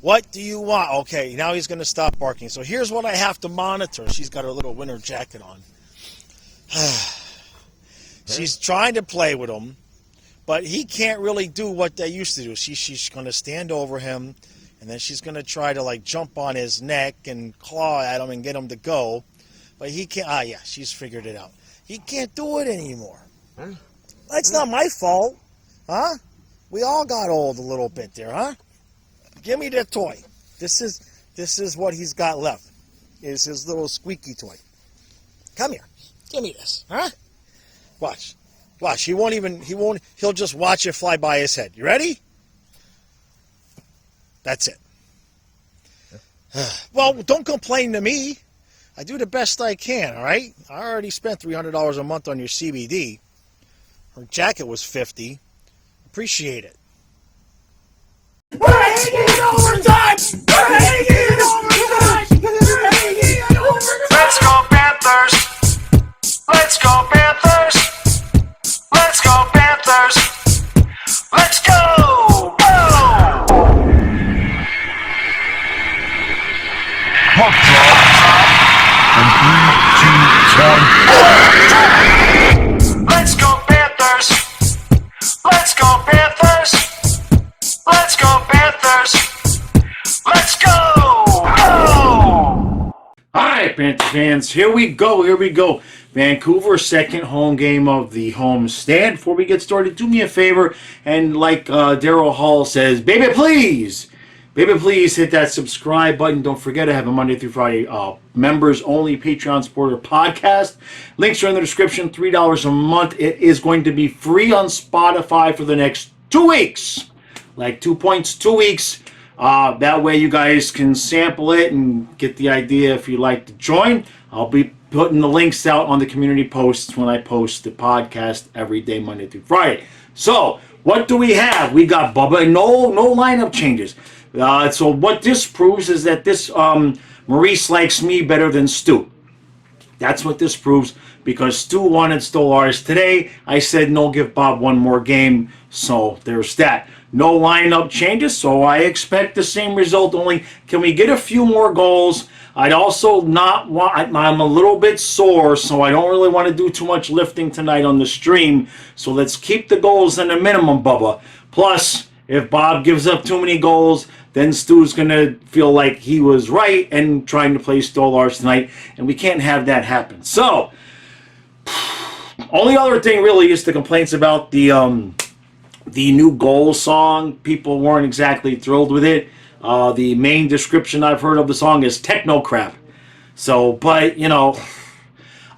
What do you want? Okay, now he's going to stop barking. So here's what I have to monitor. She's got her little winter jacket on. She's trying to play with him, but he can't really do what they used to do. She's going to stand over him, and then she's going to try to, like, jump on his neck and claw at him and get him to go. But he can't. Ah, yeah, she's figured it out. He can't do it anymore. Huh? That's not my fault. Huh? We all got old a little bit there, huh? Give me that toy. This is what he's got left. Is his little squeaky toy. Come here. Give me this, huh? Watch. Watch. He'll just watch it fly by his head. You ready? That's it. Well, don't complain to me. I do the best I can, all right? I already spent $300 a month on your CBD. Her jacket was $50. Appreciate it. We're hanging overtime! We're hanging overtime! We're hanging overtime! Let's go Panthers! Let's go Panthers! Let's go Panthers! Let's go! Go! Puck drop. And 3, 2, 1. Let's go Panthers! Let's go Panthers! Let's go Panthers! Let's go! Go! Hi, Panther fans. Here we go. Vancouver, second home game of the homestand. Before we get started, do me a favor, and like Daryl Hall says, baby, please hit that subscribe button. Don't forget, I have a Monday through Friday members-only Patreon supporter podcast. Links are in the description, $3 a month. It is going to be free on Spotify for the next 2 weeks. Like 2 points, 2 weeks. That way you guys can sample it and get the idea if you'd like to join. I'll be putting the links out on the community posts when I post the podcast every day, Monday through Friday. So, what do we have? We got Bubba. No lineup changes. So what this proves is that this Maurice likes me better than Stu. That's what this proves, because Stu wanted Stolarz today. I said no, give Bob one more game. So there's that. No lineup changes, so I expect the same result. Only can we get a few more goals? I'd also not want. I'm a little bit sore, so I don't really want to do too much lifting tonight on the stream. So let's keep the goals in a minimum, Bubba. Plus, if Bob gives up too many goals, then Stu's going to feel like he was right and trying to play Stolarz tonight, and we can't have that happen. So, only other thing really is the complaints about the new goal song. People weren't exactly thrilled with it. The main description I've heard of the song is techno crap. So, but, you know,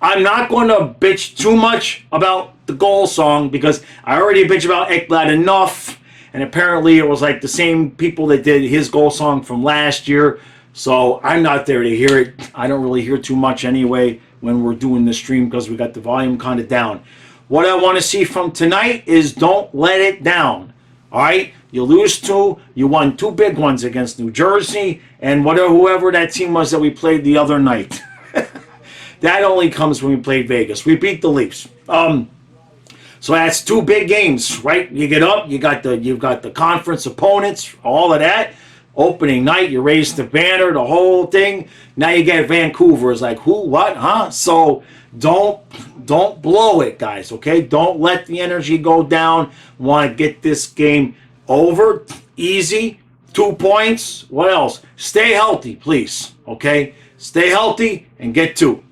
I'm not going to bitch too much about the goal song because I already bitch about Ekblad enough. And apparently it was like the same people that did his goal song from last year. So I'm not there to hear it. I don't really hear too much anyway when we're doing the stream because we got the volume kind of down. What I want to see from tonight is don't let it down. All right? You lose two. You won 2 big ones against New Jersey and whoever that team was that we played the other night. That only comes when we played Vegas. We beat the Leafs. So that's 2 big games, right? You get up, you've got the conference opponents, all of that. Opening night, you raise the banner, the whole thing. Now you get Vancouver. It's like, who, what, huh? So don't blow it, guys, okay? Don't let the energy go down. Want to get this game over. Easy. 2 points. What else? Stay healthy, please, okay? Stay healthy and get 2.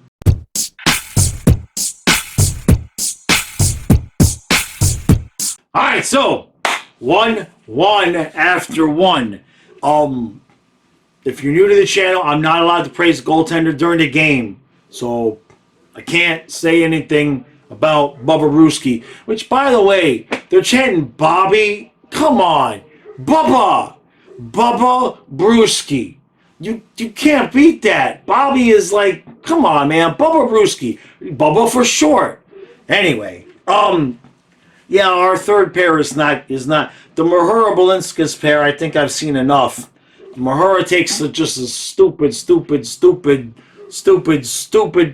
All right, so 1-1 after 1. If you're new to the channel, I'm not allowed to praise the goaltender during the game, so I can't say anything about Bubba Brewski. Which, by the way, they're chanting Bobby. Come on, Bubba Brewski. You can't beat that. Bobby is like, come on, man, Bubba Brewski, Bubba for short. Anyway, yeah, our third pair is not the Mahura Belinskas pair. I think I've seen enough. Mahura takes just a stupid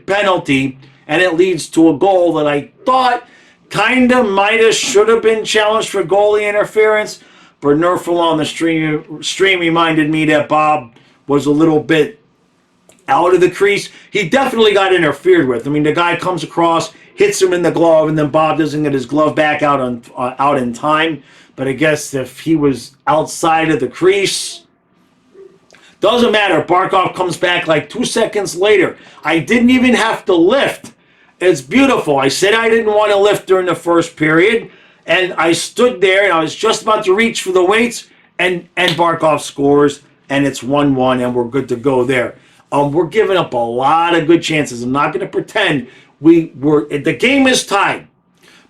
penalty, and it leads to a goal that I thought kinda, mighta, should have been challenged for goalie interference. but Nerful on the stream reminded me that Bob was a little bit out of the crease. He definitely got interfered with. I mean, the guy comes across, hits him in the glove, and then Bob doesn't get his glove back out in time. But I guess if he was outside of the crease, doesn't matter. Barkov comes back like 2 seconds later. I didn't even have to lift. It's beautiful. I said I didn't want to lift during the first period, and I stood there, and I was just about to reach for the weights, and Barkov scores, and it's 1-1, and we're good to go there. We're giving up a lot of good chances. I'm not going to pretend the game is tied,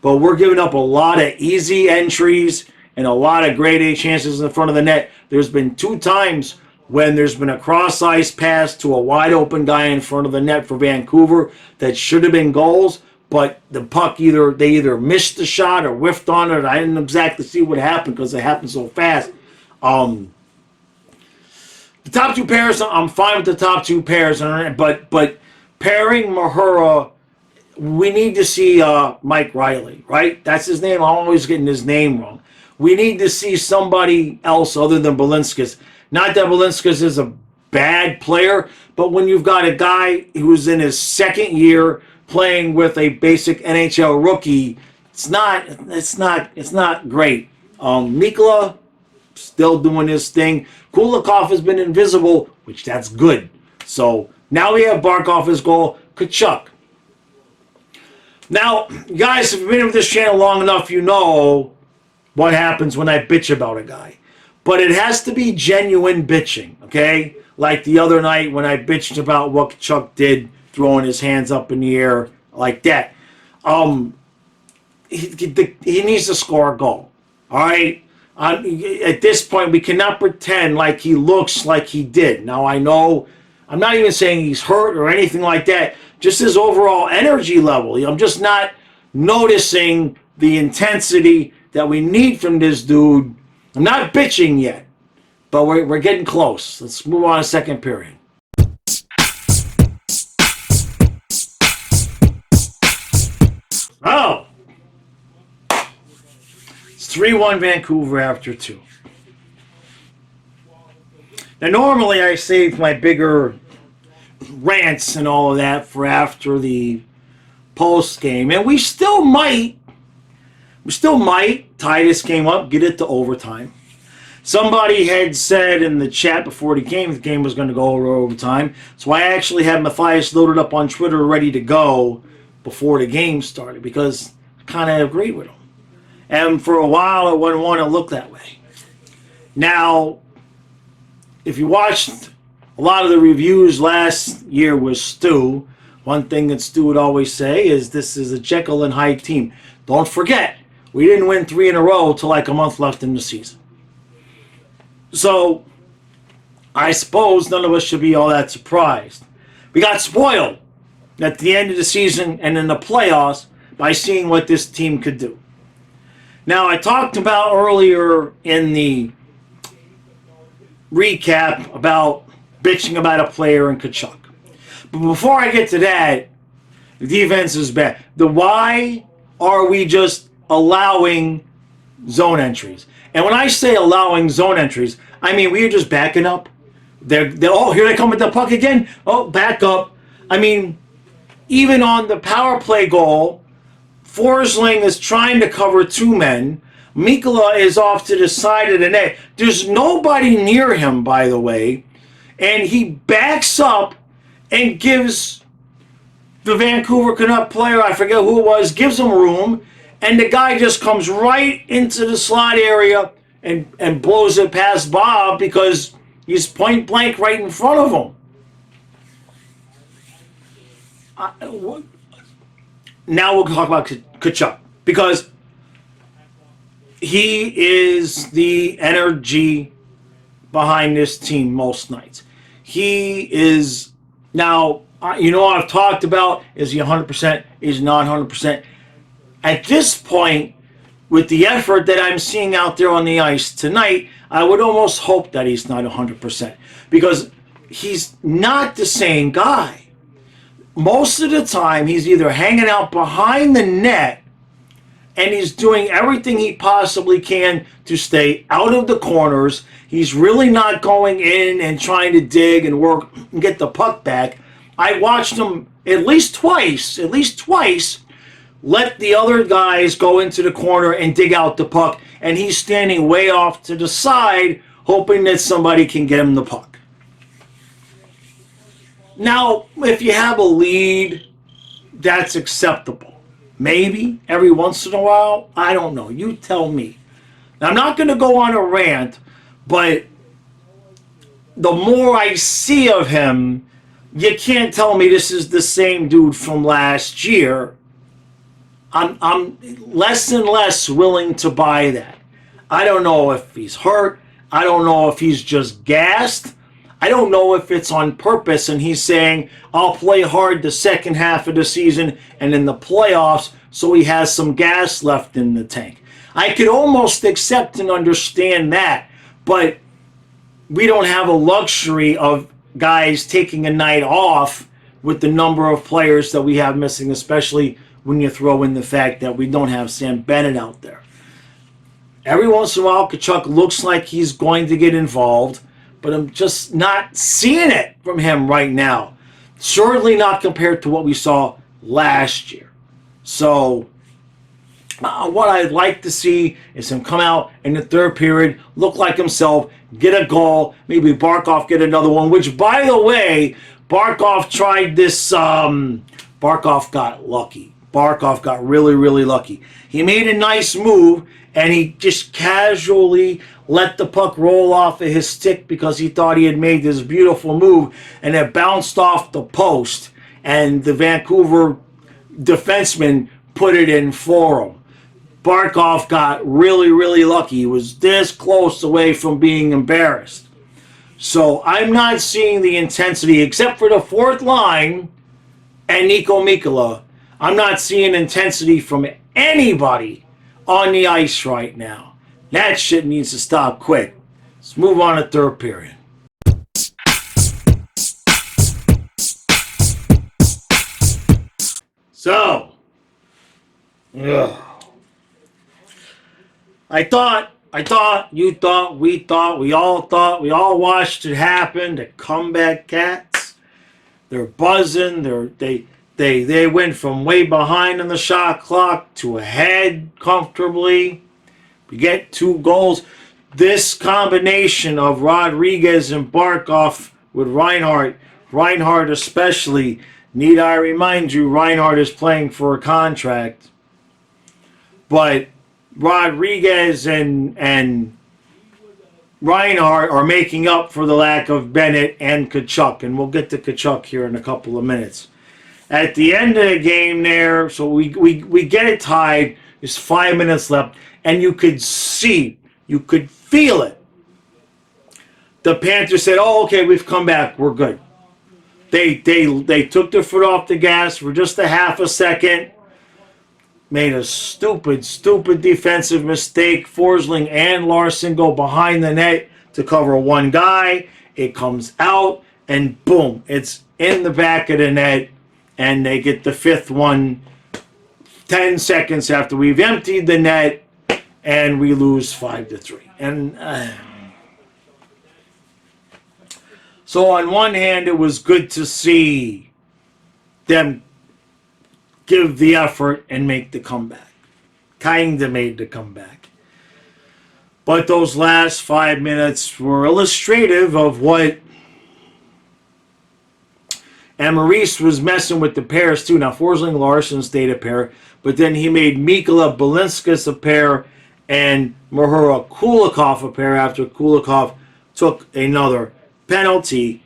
but we're giving up a lot of easy entries and a lot of grade A chances in front of the net. There's been 2 times when there's been a cross-ice pass to a wide-open guy in front of the net for Vancouver that should have been goals, but the puck they either missed the shot or whiffed on it. I didn't exactly see what happened because it happened so fast. The top 2 pairs, I'm fine with the top 2 pairs, but pairing Mahura, we need to see Mike Riley, right? That's his name. I'm always getting his name wrong. We need to see somebody else other than Balinskis. Not that Balinskis is a bad player, but when you've got a guy who's in his 2nd year playing with a basic NHL rookie, it's not great. Mikla still doing his thing. Kulikov has been invisible, which that's good. So now we have Barkov as goal. Kachuk. Now, guys, if you've been with this channel long enough, you know what happens when I bitch about a guy. But it has to be genuine bitching, okay? Like the other night when I bitched about what Kachuk did, throwing his hands up in the air like that. He needs to score a goal, all right? At this point, we cannot pretend like he looks like he did. Now, I know, I'm not even saying he's hurt or anything like that. Just his overall energy level. I'm just not noticing the intensity that we need from this dude. I'm not bitching yet, but we're getting close. Let's move on to second period. Oh! It's 3-1 Vancouver after 2. Now, normally I save my bigger rants and all of that for after the post game, and we still might tie this game up, get it to overtime. Somebody had said in the chat before the game was going to go over overtime, so I actually had Matthias loaded up on Twitter ready to go before the game started because I kind of agreed with him. And for a while it wouldn't want to look that way. Now, if you watched a lot of the reviews last year with Stu, one thing that Stu would always say is this is a Jekyll and Hyde team. Don't forget, we didn't win 3 in a row till like a month left in the season. So, I suppose none of us should be all that surprised. We got spoiled at the end of the season and in the playoffs by seeing what this team could do. Now, I talked about earlier in the recap about bitching about a player in Kachuk. But before I get to that, the defense is bad. Why are we just allowing zone entries? And when I say allowing zone entries, I mean we are just backing up. Oh, here they come with the puck again. Oh, back up. I mean, even on the power play goal, Forsling is trying to cover 2 men. Mikula is off to the side of the net. There's nobody near him, by the way. And he backs up and gives the Vancouver Canuck player, I forget who it was, gives him room. And the guy just comes right into the slot area and blows it past Bob because he's point blank right in front of him. Now we'll talk about Kachuk because he is the energy behind this team most nights. He is, now, you know what I've talked about, is he 100%? Is he not 100%? At this point, with the effort that I'm seeing out there on the ice tonight, I would almost hope that he's not 100% because he's not the same guy. Most of the time, he's either hanging out behind the net and he's doing everything he possibly can to stay out of the corners. He's really not going in and trying to dig and work and get the puck back. I watched him at least twice, let the other guys go into the corner and dig out the puck, and he's standing way off to the side, hoping that somebody can get him the puck. Now, if you have a lead, that's acceptable. Maybe every once in a while, I don't know. You tell me. Now, I'm not going to go on a rant, but the more I see of him, you can't tell me this is the same dude from last year. I'm less and less willing to buy that. I don't know if he's hurt. I don't know if he's just gassed. I don't know if it's on purpose and he's saying, I'll play hard the second half of the season and in the playoffs so he has some gas left in the tank. I could almost accept and understand that, but we don't have a luxury of guys taking a night off with the number of players that we have missing, especially when you throw in the fact that we don't have Sam Bennett out there. Every once in a while, Tkachuk looks like he's going to get involved, but I'm just not seeing it from him right now. Certainly not compared to what we saw last year. So what I'd like to see is him come out in the third period, look like himself, get a goal, maybe Barkov get another one, which, by the way, Barkov tried this, Barkov got lucky. Barkov got really, really lucky. He made a nice move, and he just casually let the puck roll off of his stick because he thought he had made this beautiful move, and it bounced off the post, and the Vancouver defenseman put it in for him. Barkov got really, really lucky. He was this close away from being embarrassed. So I'm not seeing the intensity, except for the fourth line and Nico Mikkola. I'm not seeing intensity from anybody on the ice right now. That shit needs to stop quick. Let's move on to third period. So, I thought, you thought, we all watched it happen. The comeback Cats, they're buzzing. They went from way behind on the shot clock to ahead comfortably. We get 2 goals. This combination of Rodriguez and Barkov with Reinhart especially, need I remind you, Reinhart is playing for a contract. But Rodriguez and Reinhart are making up for the lack of Bennett and Tkachuk, and we'll get to Tkachuk here in a couple of minutes. At the end of the game there, so we get it tied. There's 5 minutes left, and you could see, you could feel it. The Panthers said, "Oh, okay, we've come back. We're good." They took their foot off the gas for just a half a second. Made a stupid defensive mistake. Forsling and Larson go behind the net to cover one guy. It comes out, and boom, it's in the back of the net, and they get the 5th one 10 seconds after we've emptied the net, and we lose 5-3. And so on one hand, it was good to see them give the effort and make the comeback. Kinda made the comeback. But those last 5 minutes were illustrative of what... And Maurice was messing with the pairs too. Now, Forsling Larson stayed a pair, but then he made Mikkola Balinskis a pair and Mahura Kulikov a pair after Kulikov took another penalty.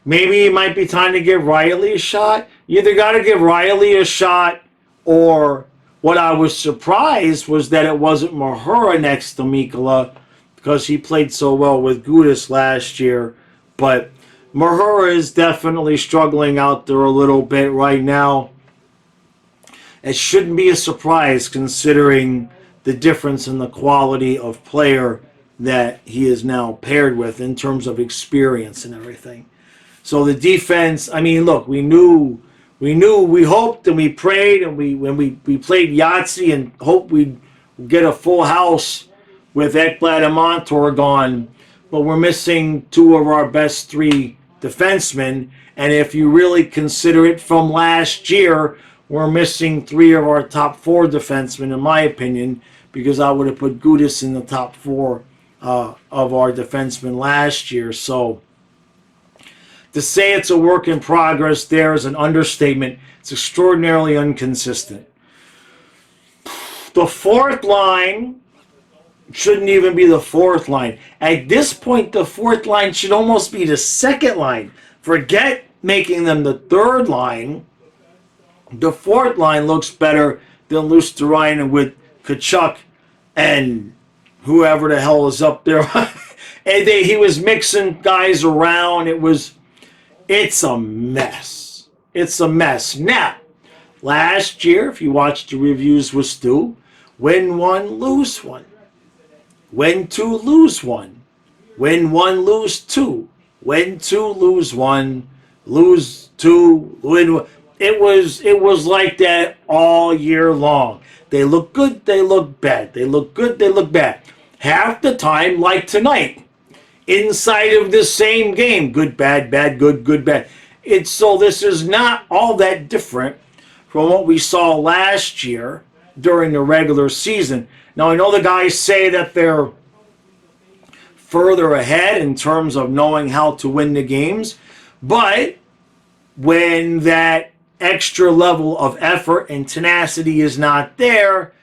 Maybe it might be time to give Riley a shot. You either got to give Riley a shot, or what I was surprised was that it wasn't Mahura next to Mikkola, because he played so well with Gudas last year. But Mahura is definitely struggling out there a little bit right now. It shouldn't be a surprise considering the difference in the quality of player that he is now paired with in terms of experience and everything. So the defense, I mean, look, we knew We knew, we hoped, and we prayed, and we played Yahtzee and hoped we'd get a full house with Ekblad and Montour gone. But we're missing two of our best three defensemen. And if you really consider it from last year, we're missing three of our top four defensemen, in my opinion, because I would have put Gudis in the top four of our defensemen last year. So to say it's a work in progress there is an understatement. It's extraordinarily inconsistent. The fourth line shouldn't even be the fourth line. At this point, the fourth line should almost be the second line. Forget making them the third line. The fourth line looks better than Luosterainen with Tkachuk and whoever the hell is up there. And he was mixing guys around. It's a mess. It's a mess. Now, last year, if you watched the reviews with Stu, win one, lose one. Win two, lose one. Win one, lose two. Win two, lose one. Lose two, win one. It was like that all year long. They look good, they look bad. They look good, they look bad. Half the time, like tonight, inside of the same game. Good, bad, bad, good, good, bad. So this is not all that different from what we saw last year during the regular season. Now, I know the guys say that they're further ahead in terms of knowing how to win the games, but when that extra level of effort and tenacity is not there,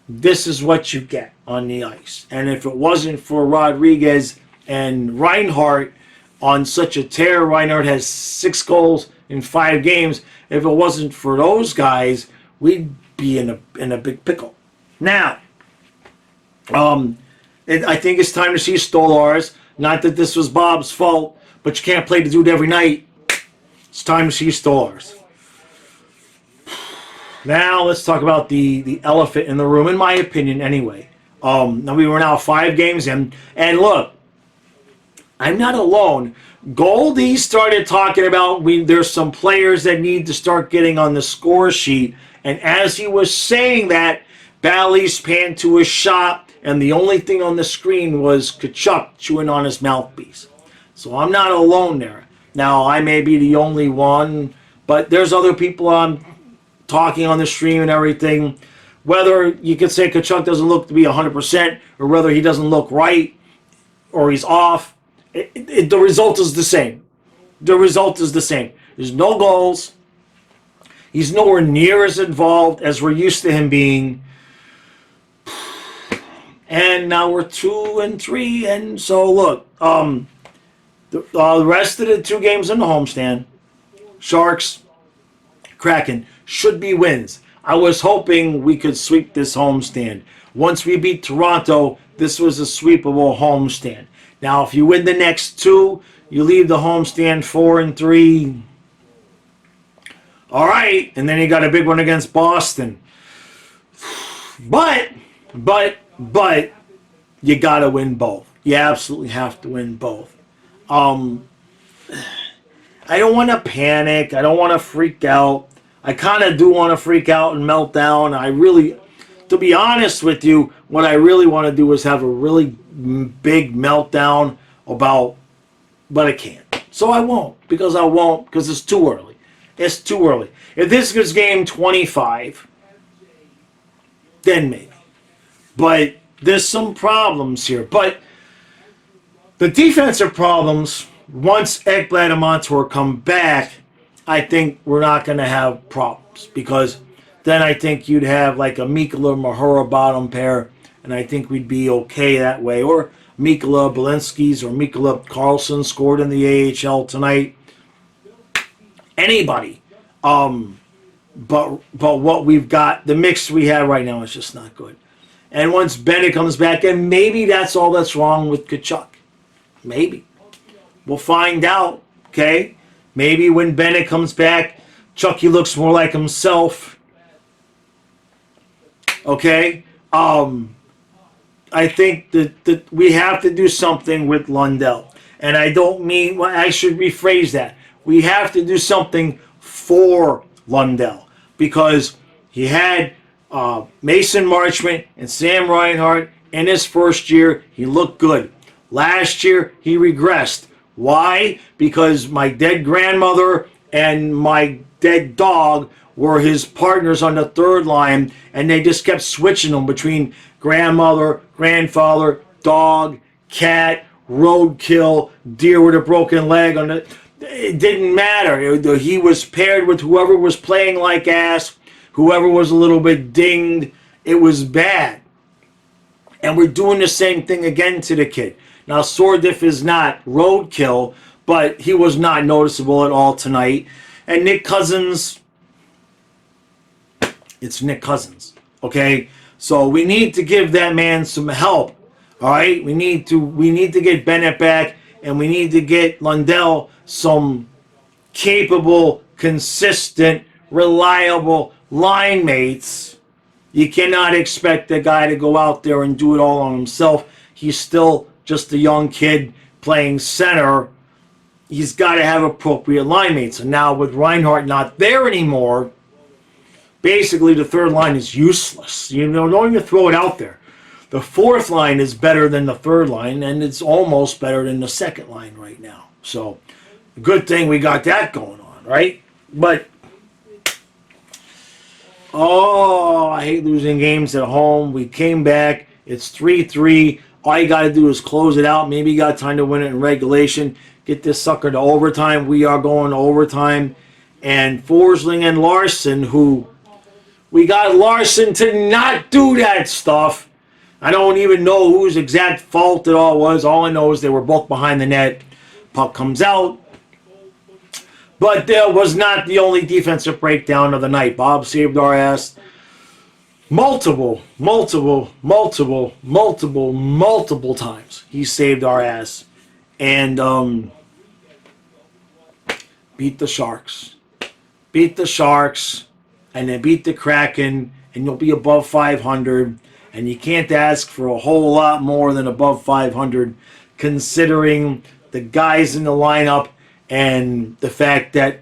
this is what you get on the ice. And if it wasn't for Rodriguez and Reinhart on such a tear, Reinhart has 6 goals in 5 games. If it wasn't for those guys, we'd be in a big pickle. Now, I think it's time to see Stolarz. Not that this was Bob's fault, but you can't play the dude every night. It's time to see Stolarz. Now let's talk about the elephant in the room, in my opinion anyway. Now we were now 5 games in, and look, I'm not alone. Goldie started talking about there's some players that need to start getting on the score sheet, and as he was saying that, Bally's panned to his shot, and the only thing on the screen was Tkachuk chewing on his mouthpiece. So I'm not alone there. Now, I may be the only one, but there's other people talking on the stream and everything. Whether you could say Tkachuk doesn't look to be 100%, or whether he doesn't look right, or he's off, the result is the same. The result is the same. There's no goals. He's nowhere near as involved as we're used to him being. And now we're 2-3, and so look, the rest of the 2 games in the homestand, Sharks, Kraken, should be wins. I was hoping we could sweep this homestand. Once we beat Toronto, this was a sweepable homestand. Now, if you win the next 2, you leave the homestand 4-3. All right, and then you got a big one against Boston. But you got to win both. You absolutely have to win both. I don't want to panic. I don't want to freak out. I kind of do want to freak out and melt down. To be honest with you, what I really want to do is have a really big meltdown but I can't. So I won't, because it's too early. It's too early. If this is game 25, then maybe. But there's some problems here. But the defensive problems, once Ekblad and Montour come back, I think we're not going to have problems. Because then I think you'd have like a Mikkola Mahura bottom pair, and I think we'd be okay that way. Or Mikkola Balinskis or Mikkola Carlson scored in the AHL tonight. Anybody. But what we've got, the mix we have right now is just not good. And once Bennett comes back, and maybe that's all that's wrong with Tkachuk. Maybe. We'll find out, okay? Maybe when Bennett comes back, Chucky looks more like himself. Okay? I think that we have to do something with Lundell. And I don't mean, well, I should rephrase that. We have to do something for Lundell, because he had Mason Marchment and Sam Reinhart in his first year. He looked good. Last year, he regressed. Why? Because my dead grandmother and my dead dog were his partners on the third line, and they just kept switching them between grandmother, grandfather, dog, cat, roadkill, deer with a broken leg. It didn't matter. He was paired with whoever was playing like ass, whoever was a little bit dinged. It was bad. And we're doing the same thing again to the kid. Now, Sordiff is not roadkill, but he was not noticeable at all tonight. And Nick Cousins, it's Nick Cousins, okay? So we need to give that man some help, all right? We need to get Bennett back, and we need to get Lundell some capable, consistent, reliable line mates. You cannot expect the guy to go out there and do it all on himself. He's still just a young kid playing center. He's got to have appropriate line mates. And now with Reinhart not there anymore, basically the third line is useless. You know, don't even throw it out there. The fourth line is better than the third line, and it's almost better than the second line right now. So, good thing we got that going on, right? But, oh, I hate losing games at home. We came back. It's 3-3. All you got to do is close it out. Maybe you got time to win it in regulation. Get this sucker to overtime. We are going to overtime. And Forsling and Larson, who we got Larson to not do that stuff. I don't even know whose exact fault it all was. All I know is they were both behind the net. Puck comes out. But there was not the only defensive breakdown of the night. Bob saved our ass multiple times. He saved our ass. And beat the Sharks. Beat the Sharks. And then beat the Kraken. And you'll be above 500. And you can't ask for a whole lot more than above 500, considering the guys in the lineup and the fact that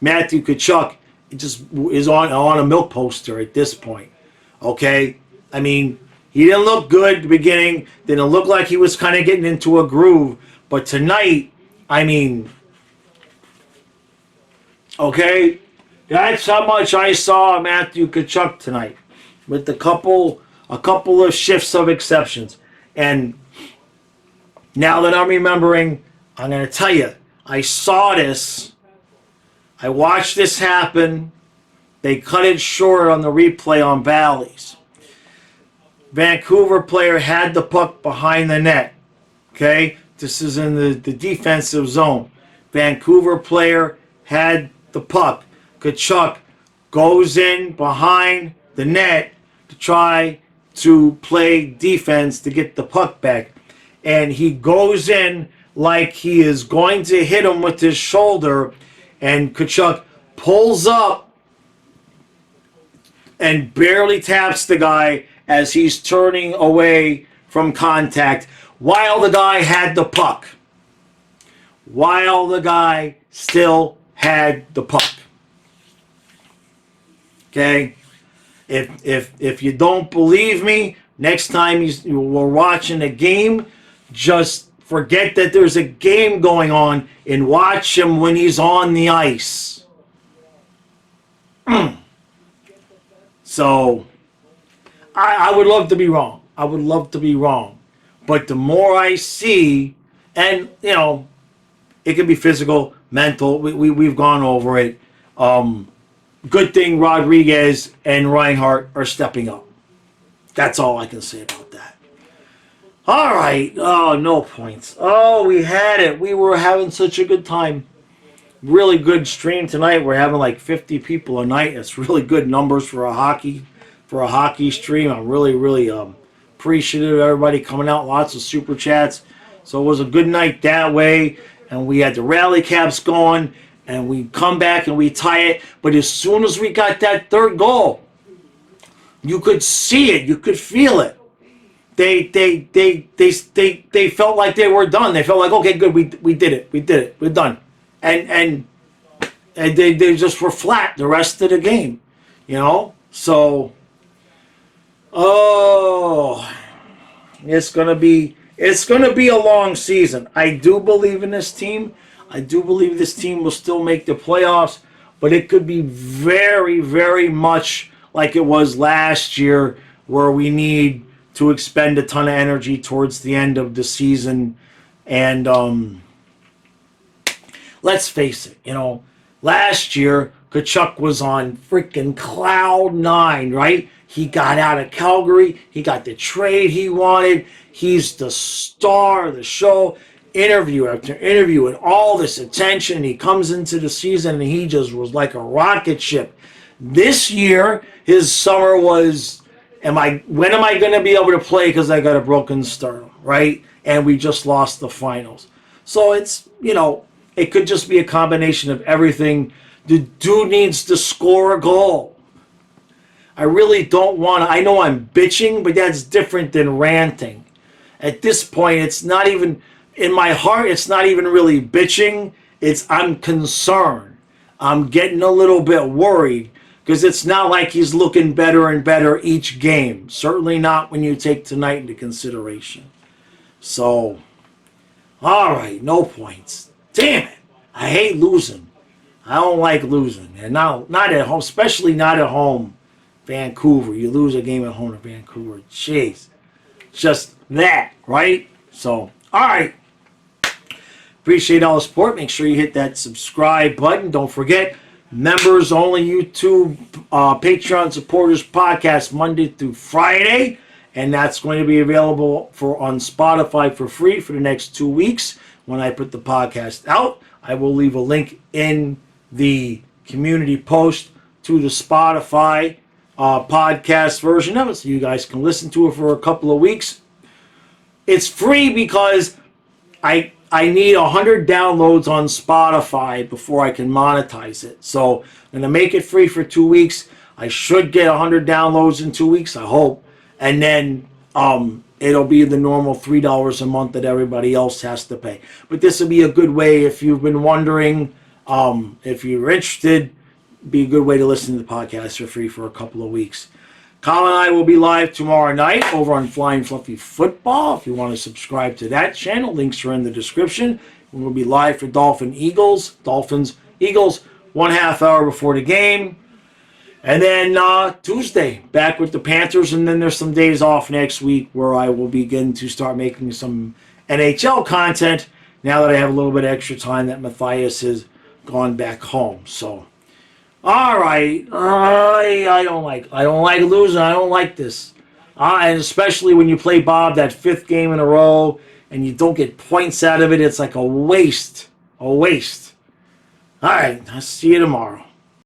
Matthew Tkachuk just is on a milk poster at this point. Okay? I mean, he didn't look good at the beginning. Didn't look like he was kind of getting into a groove. But tonight, I mean, okay? That's how much I saw Matthew Tkachuk tonight, with a couple of shifts of exceptions. And now that I'm remembering, I'm going to tell you, I saw this. I watched this happen. They cut it short on the replay on Bally's. Vancouver player had the puck behind the net. Okay? This is in the defensive zone. Vancouver player had the puck. Tkachuk goes in behind the net to try to play defense to get the puck back. And he goes in like he is going to hit him with his shoulder, and Tkachuk pulls up and barely taps the guy as he's turning away from contact while the guy had the puck. While the guy still had the puck. Okay? If you don't believe me, next time we're watching a game, just forget that there's a game going on and watch him when he's on the ice. So, I would love to be wrong. I would love to be wrong. But the more I see, and, you know, it can be physical, mental, we've gone over it. Good thing Rodriguez and Reinhart are stepping up. That's all I can say about that. All right. Oh, no points. Oh, we had it. We were having such a good time. Really good stream tonight. We're having like 50 people a night. That's really good numbers for a hockey stream. I'm really appreciative of everybody coming out. Lots of super chats. So it was a good night that way. And we had the rally caps going. And we come back and we tie it. But as soon as we got that third goal, you could see it. You could feel it. They felt like they were done. They felt like, okay, good, we did it. We're done. And And they just were flat the rest of the game, you know? So, it's gonna be a long season. I do believe in this team. I do believe this team will still make the playoffs, but it could be very, very much like it was last year, where we need to expend a ton of energy towards the end of the season. And let's face it, last year Kachuk was on freaking cloud nine, right? He got out of Calgary. He got the trade he wanted. He's the star of the show. Interview after interview and all this attention. He comes into the season and he just was like a rocket ship. This year, his summer was, when am I going to be able to play because I got a broken sternum, right? And we just lost the finals. So it's, it could just be a combination of everything. The dude needs to score a goal. I really don't want to. I know I'm bitching, but that's different than ranting. At this point, it's not even, in my heart, it's not even really bitching. I'm concerned. I'm getting a little bit worried because it's not like he's looking better and better each game. Certainly not when you take tonight into consideration. So, all right, no points. Damn it. I hate losing. I don't like losing. And not at home, especially not at home. Vancouver. You lose a game at home to Vancouver. Jeez. Just that, right? So, all right. Appreciate all the support. Make sure you hit that subscribe button. Don't forget, members only YouTube, Patreon supporters podcast Monday through Friday. And that's going to be available on Spotify for free for the next 2 weeks. When I put the podcast out, I will leave a link in the community post to the Spotify podcast version of it, so you guys can listen to it for a couple of weeks. It's free because I need 100 downloads on Spotify before I can monetize it. So I'm going to make it free for 2 weeks. I should get 100 downloads in 2 weeks, I hope. And then it'll be the normal $3 a month that everybody else has to pay. But this will be a good way, if you've been wondering, if you're interested, be a good way to listen to the podcast for free for a couple of weeks. Colin and I will be live tomorrow night over on Flying Fluffy Football. If you want to subscribe to that channel, links are in the description. We'll be live for Dolphins, Eagles, 1/2 hour before the game. And then Tuesday, back with the Panthers. And then there's some days off next week where I will begin to start making some NHL content now that I have a little bit of extra time that Matthias has gone back home. So, all right. I don't like losing. I don't like this. And especially when you play Bob that 5th game in a row and you don't get points out of it, it's like a waste. A waste. All right. I'll see you tomorrow.